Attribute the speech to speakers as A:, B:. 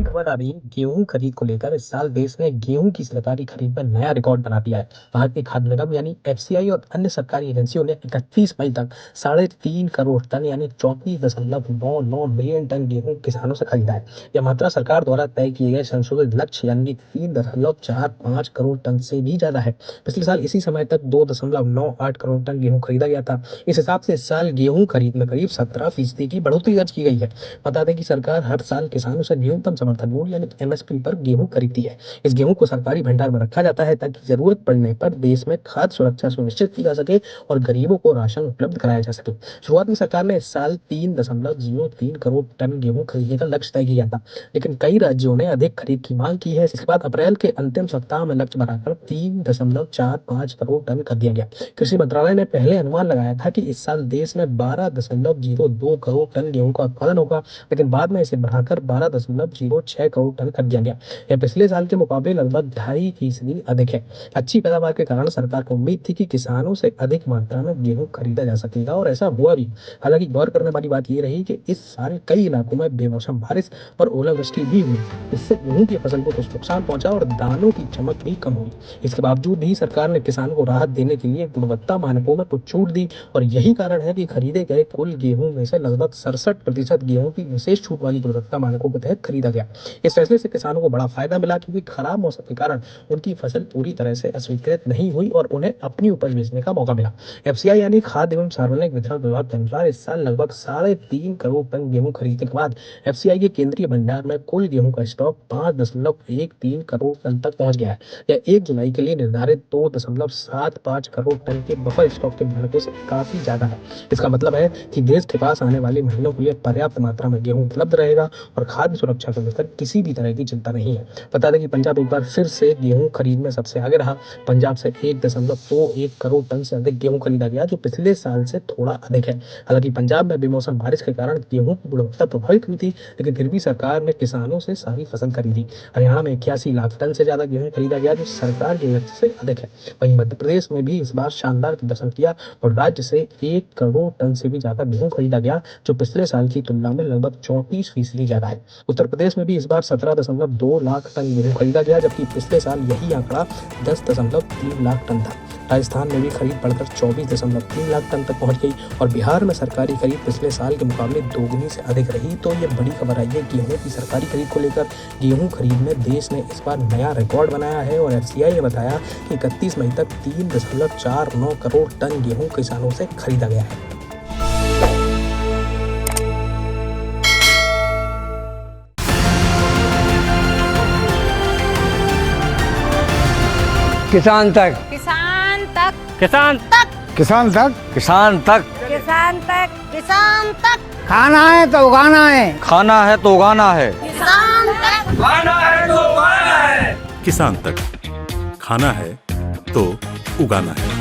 A: खबर आ रही है गेहूं खरीद को लेकर। इस साल देश ने गेहूं की सरकारी खरीद में नया रिकॉर्ड बना दिया है। भारतीय खाद्य निगम यानी एफसीआई और अन्य सरकारी एजेंसियों ने 31 मई तक 3.5 करोड़ टन यानी 34.99 मिलियन टन गेहूं किसानों से खरीदा है। यह मात्रा सरकार द्वारा तय किए गए संशोधित लक्ष्य यानी 3.45 करोड़ टन से भी ज्यादा है। पिछले साल इसी समय तक 2.98 करोड़ टन गेहूं खरीदा गया था। इस हिसाब से इस साल गेहूं खरीद में करीब 17% की बढ़ोतरी दर्ज की गई है। बता दें कि सरकार हर साल किसानों से न्यूनतम समर्थन मूल्य यानी एमएसपी पर गेहूं खरीदती है। इस गेहूं को सरकारी भंडार में रखा जाता है ताकि जरूरत पड़ने पर देश में खाद्य सुरक्षा सुनिश्चित की जा सके और गरीबों को राशन उपलब्ध कराया जा सके। शुरुआत में सरकार ने इस साल 3.03 करोड़ टन गेहूं खरीदने का लक्ष्य तय किया था, लेकिन कई राज्यों ने अधिक खरीद की मांग की है। इसके बाद अप्रैल के अंतिम सप्ताह में लक्ष्य बढ़ाकर 3.45 करोड़ टन कर दिया गया। कृषि मंत्रालय ने पहले अनुमान लगाया था कि इस साल देश में 12.02 करोड़ टन गेहूं का उत्पादन होगा, लेकिन बाद में इसे बढ़ाकर 12.06 करोड़ टन कर दिया गया। यह पिछले साल के मुकाबले लगभग 2.5% अधिक है। अच्छी पैदावार के कारण सरकार को उम्मीद थी कि किसानों से अधिक मात्रा में गेहूं खरीदा जा सकेगा और ऐसा हुआ भी। हालांकि गौर करने वाली बात यह रही कि इस साल कई इलाकों में बेमौसम बारिश और ओलावृष्टि भी हुई। इससे गेहूं की फसल को कुछ नुकसान पहुंचा और दानों की चमक भी कम हुई। इसके बावजूद भी सरकार ने किसानों को राहत देने के लिए गुणवत्ता मानकों में कुछ छूट दी और यही कारण है कि खरीदे गए कुल गेहूं में से लगभग 67% गेहूं की विशेष छूट वाली गुणवत्ता मानकों के तहत खरीदा गया। इस फैसले से किसानों को बड़ा फायदा मिला क्योंकि खराब मौसम के कारण उनकी फसल पूरी तरह से अस्वीकृत नहीं हुई और उन्हें अपनी उपज बेचने का मौका मिला। एफसीआई यानी खाद्य एवं सार्वजनिक वितरण विभाग के अनुसार इस साल लगभग 3.5 करोड़ टन गेहूं खरीदने के बाद एफसीआई के केंद्रीय भंडार में कुल गेहूं का स्टॉक 5.13 करोड़ टन तक पहुंच गया है। यह 1 जुलाई के लिए निर्धारित 2.75 करोड़ टन के बफर स्टॉक के मानकों से काफी ज्यादा है। इसका मतलब है कि देश के पास आने वाले महीनों के लिए पर्याप्त मात्रा में गेहूं उपलब्ध रहेगा और खाद्य सुरक्षा को लेकर किसी भी तरह की चिंता नहीं है। बता दें कि पंजाब एक बार फिर से गेहूं खरीद में सबसे आगे रहा। पंजाब से 1.21 करोड़ टन से अधिक गेहूं खरीदा गया, जो पिछले साल से थोड़ा अधिक है। हालांकि पंजाब में बेमौसम बारिश के कारण गेहूं की गुणवत्ता प्रभावित हुई थी, लेकिन फिर भी सरकार ने किसानों से सारी फसल खरीदी। हरियाणा में 81 लाख टन से ज्यादा गेहूं खरीदा गया, जो सरकार के लक्ष्य से अधिक है। वहीं मध्य प्रदेश में भी इस बार शानदार प्रदर्शन किया और राज्य से 1 करोड़ टन से भी ज्यादा गेहूं खरीदा गया, जो पिछले साल की तुलना में लगभग 34% ज्यादा है। उत्तर प्रदेश में भी इस बार 17.2 लाख टन गेहूं खरीदा गया, जबकि पिछले साल यही आंकड़ा 10.3 लाख टन था। राजस्थान में भी खरीद बढ़कर 24.3 लाख टन तक पहुंच गई और बिहार में सरकारी खरीद पिछले साल के मुकाबले दोगुनी से अधिक रही। तो ये बड़ी खबर आई है गेहूं की सरकारी खरीद को लेकर। गेहूं खरीद में देश ने इस बार नया रिकॉर्ड बनाया है और एफसीआई ने बताया कि 31 मई तक 3.49 करोड़ टन गेहूं किसानों से खरीदा गया है।
B: किसान तक,
C: किसान तक,
B: किसान तक,
D: किसान तक,
B: किसान तक,
C: किसान तक, किसान तक,
D: खाना है तो उगाना है,
B: खाना है तो उगाना है,
C: किसान तक,
B: खाना है तो उगाना है।
E: किसान तक, खाना है तो उगाना है।